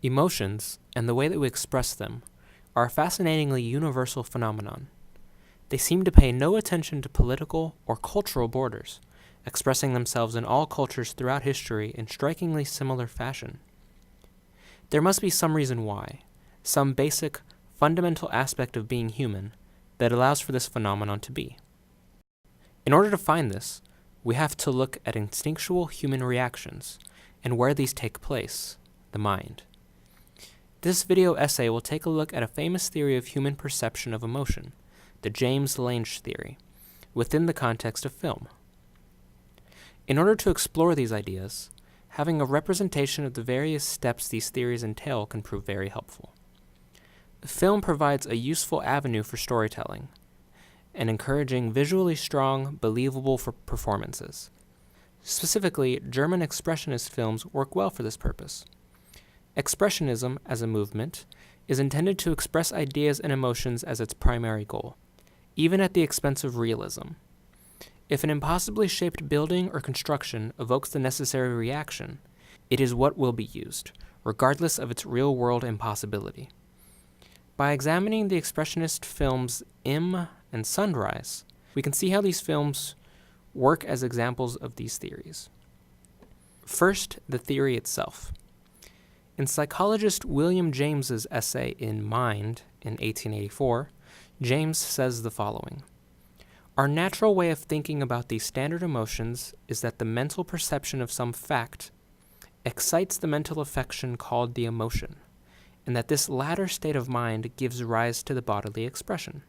Emotions, and the way that we express them, are a fascinatingly universal phenomenon. They seem to pay no attention to political or cultural borders, expressing themselves in all cultures throughout history in strikingly similar fashion. There must be some reason why, some basic, fundamental aspect of being human that allows for this phenomenon to be. In order to find this, we have to look at instinctual human reactions and where these take place, the mind. This video essay will take a look at a famous theory of human perception of emotion, the James Lange theory, within the context of film. In order to explore these ideas, having a representation of the various steps these theories entail can prove very helpful. Film provides a useful avenue for storytelling and encouraging visually strong, believable performances. Specifically, German expressionist films work well for this purpose. Expressionism, as a movement, is intended to express ideas and emotions as its primary goal, even at the expense of realism. If an impossibly shaped building or construction evokes the necessary reaction, it is what will be used, regardless of its real-world impossibility. By examining the expressionist films M and Sunrise, we can see how these films work as examples of these theories. First, the theory itself. In psychologist William James's essay in Mind in 1884, James says the following: "Our natural way of thinking about these standard emotions is that the mental perception of some fact excites the mental affection called the emotion, and that this latter state of mind gives rise to the bodily expression.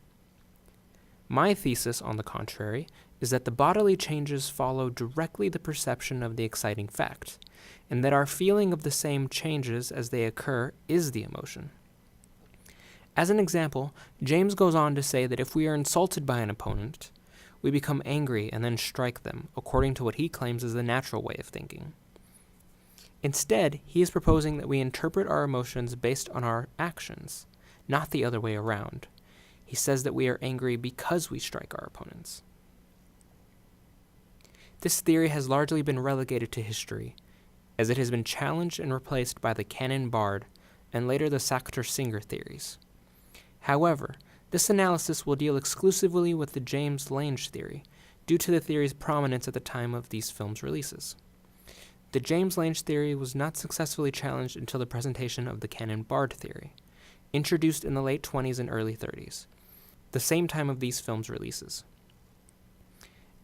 My thesis, on the contrary, is that the bodily changes follow directly the perception of the exciting fact, and that our feeling of the same changes as they occur is the emotion." As an example, James goes on to say that if we are insulted by an opponent, we become angry and then strike them, according to what he claims is the natural way of thinking. Instead, he is proposing that we interpret our emotions based on our actions, not the other way around. He says that we are angry because we strike our opponents. This theory has largely been relegated to history, as it has been challenged and replaced by the Cannon-Bard and later the Sachter-Singer theories. However, this analysis will deal exclusively with the James Lange theory, due to the theory's prominence at the time of these films' releases. The James Lange theory was not successfully challenged until the presentation of the Cannon-Bard theory, introduced in the late 20s and early 30s, the same time of these films' releases.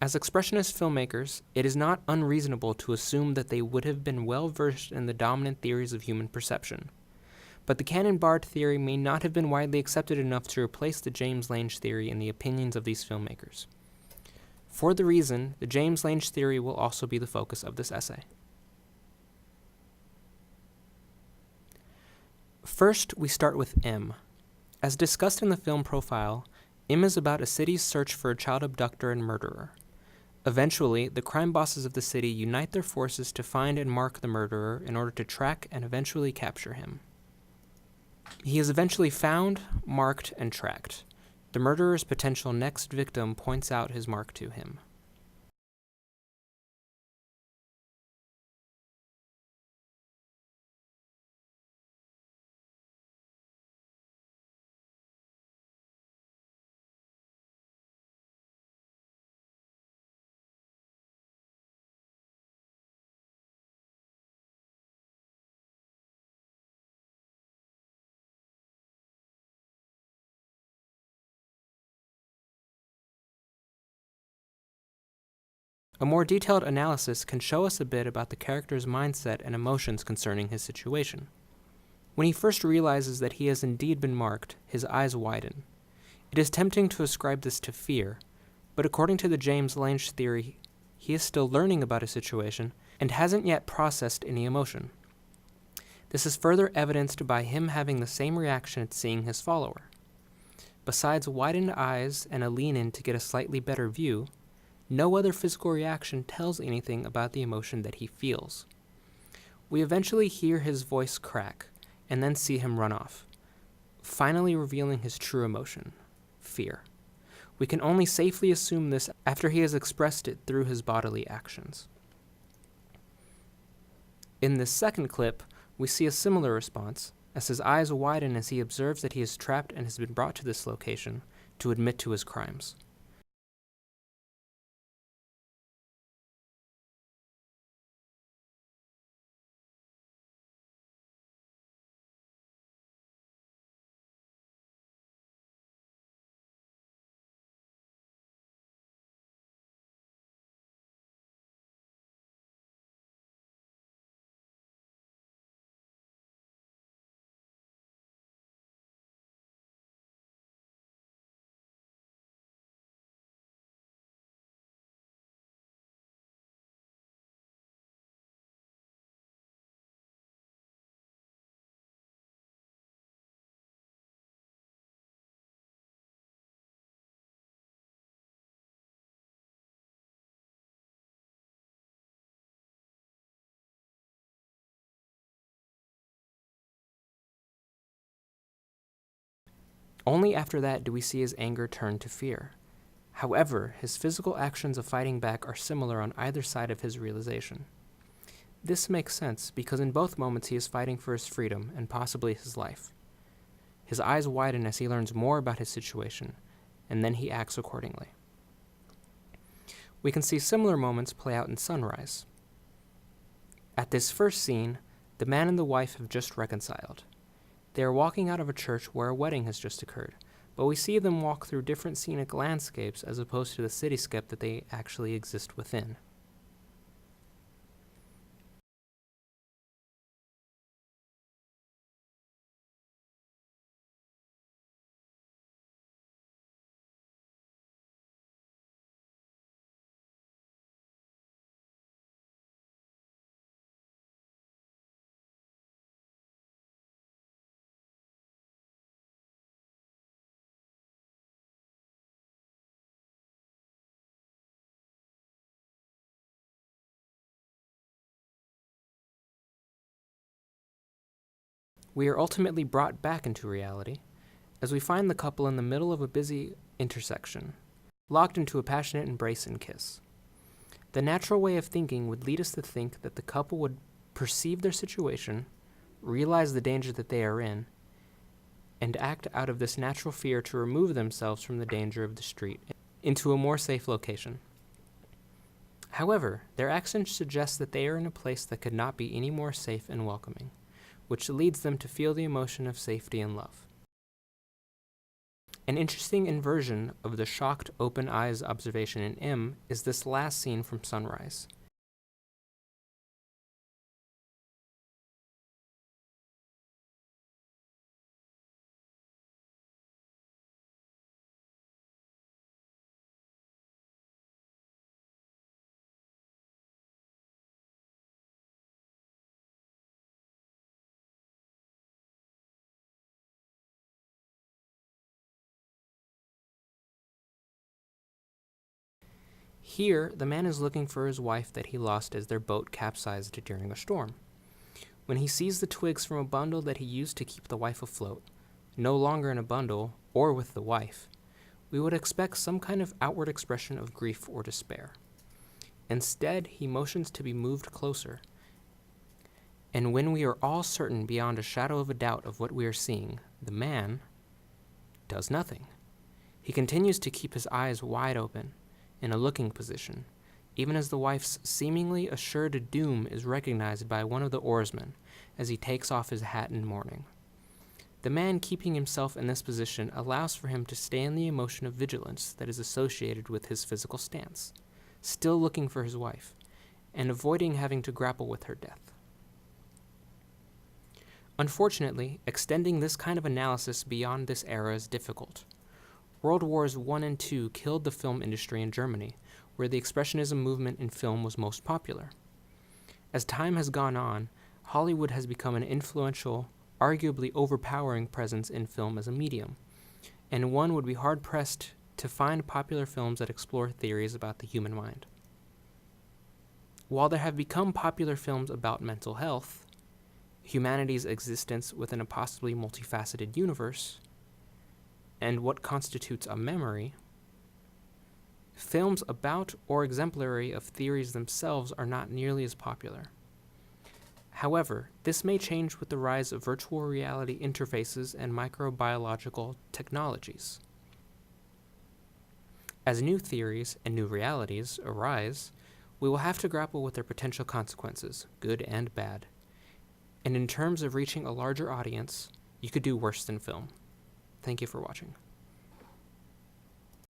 As expressionist filmmakers, it is not unreasonable to assume that they would have been well versed in the dominant theories of human perception. But the Cannon-Bard theory may not have been widely accepted enough to replace the James Lange theory in the opinions of these filmmakers. For the reason, the James Lange theory will also be the focus of this essay. First, we start with M. As discussed in the film profile, M is about a city's search for a child abductor and murderer. Eventually, the crime bosses of the city unite their forces to find and mark the murderer in order to track and eventually capture him. He is eventually found, marked, and tracked. The murderer's potential next victim points out his mark to him. A more detailed analysis can show us a bit about the character's mindset and emotions concerning his situation. When he first realizes that he has indeed been marked, his eyes widen. It is tempting to ascribe this to fear, but according to the James Lange theory, he is still learning about his situation and hasn't yet processed any emotion. This is further evidenced by him having the same reaction at seeing his follower. Besides widened eyes and a lean-in to get a slightly better view, no other physical reaction tells anything about the emotion that he feels. We eventually hear his voice crack, and then see him run off, finally revealing his true emotion, fear. We can only safely assume this after he has expressed it through his bodily actions. In this second clip, We see a similar response, as his eyes widen as he observes that he is trapped and has been brought to this location to admit to his crimes. Only after that do we see his anger turn to fear. However, his physical actions of fighting back are similar on either side of his realization. This makes sense because in both moments he is fighting for his freedom and possibly his life. His eyes widen as he learns more about his situation, and then he acts accordingly. We can see similar moments play out in Sunrise. At this first scene, the man and the wife have just reconciled. They are walking out of a church where a wedding has just occurred, but we see them walk through different scenic landscapes as opposed to the cityscape that they actually exist within. We are ultimately brought back into reality as we find the couple in the middle of a busy intersection, locked into a passionate embrace and kiss. The natural way of thinking would lead us to think that the couple would perceive their situation, realize the danger that they are in, and act out of this natural fear to remove themselves from the danger of the street into a more safe location. However, their actions suggest that they are in a place that could not be any more safe and welcoming, which leads them to feel the emotion of safety and love. An interesting inversion of the shocked open eyes observation in M is this last scene from Sunrise. Here, the man is looking for his wife that he lost as their boat capsized during a storm. When he sees the twigs from a bundle that he used to keep the wife afloat, no longer in a bundle or with the wife, we would expect some kind of outward expression of grief or despair. Instead, he motions to be moved closer. And when we are all certain beyond a shadow of a doubt of what we are seeing, the man does nothing. He continues to keep his eyes wide open, in a looking position, even as the wife's seemingly assured doom is recognized by one of the oarsmen as he takes off his hat in mourning. The man keeping himself in this position allows for him to stay in the emotion of vigilance that is associated with his physical stance, still looking for his wife, and avoiding having to grapple with her death. Unfortunately, extending this kind of analysis beyond this era is difficult. World Wars I and II killed the film industry in Germany, where the Expressionism movement in film was most popular. As time has gone on, Hollywood has become an influential, arguably overpowering presence in film as a medium, and one would be hard-pressed to find popular films that explore theories about the human mind. While there have become popular films about mental health, humanity's existence within a possibly multifaceted universe, and what constitutes a memory, films about or exemplary of theories themselves are not nearly as popular. However, this may change with the rise of virtual reality interfaces and microbiological technologies. As new theories and new realities arise, we will have to grapple with their potential consequences, good and bad. And in terms of reaching a larger audience, you could do worse than film. Thank you for watching.